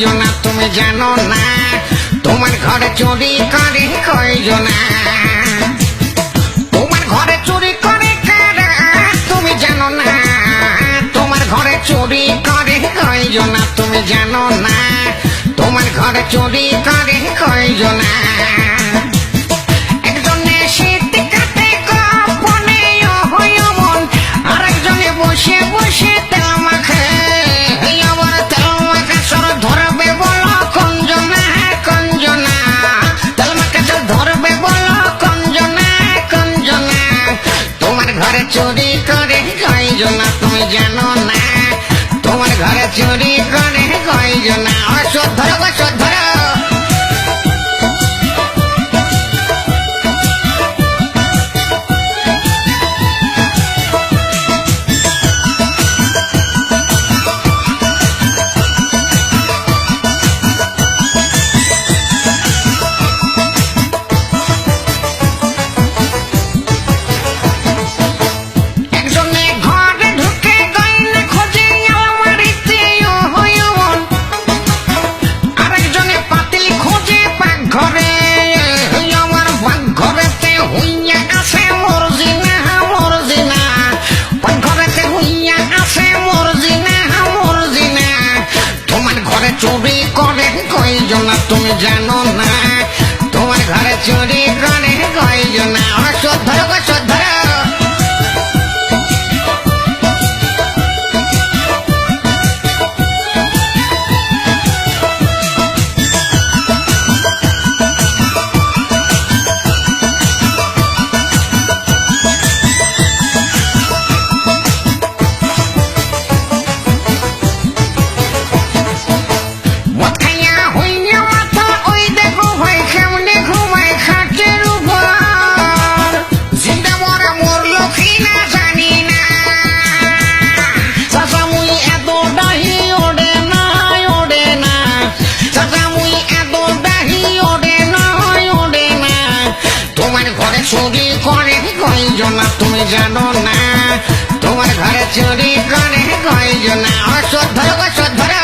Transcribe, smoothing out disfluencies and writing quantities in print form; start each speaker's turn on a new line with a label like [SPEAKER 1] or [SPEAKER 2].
[SPEAKER 1] কয়জনা তুমি জানো না, তোমার ঘরে চুরি করে কয়জনা, তোমার ঘরে চুরি করে কারা তুমি জানো না, তোমার ঘরে চুরি করে কয়জনা তুমি জানো না, তোমার ঘরে চুরি করে কয়জনা। একজনে শীত কাটে গোপনে অহয়মন, আরেকজনে বসে বসে তেল মাখে, আবার তেল মাখা সর ধরবে বলো কোনজনা কোনজনা, তেল মাখা সর ধরবে বলো কোনজনা কোনজনা। তোমার ঘরে চুরি করে কয়জনা তুমি জানো না, তোমার ঘরে চুরি করে কয়জনা। ধরো ধরো চুরি করে কয়জনা তুমি জানো না, তোমার ঘরে চুরি করে কয়জনা। ধরো ধরো চুরি করে কয়জনা তুমি জানো না, তোমার ঘরে চুরি করে কয়জনা। ধরো ধরো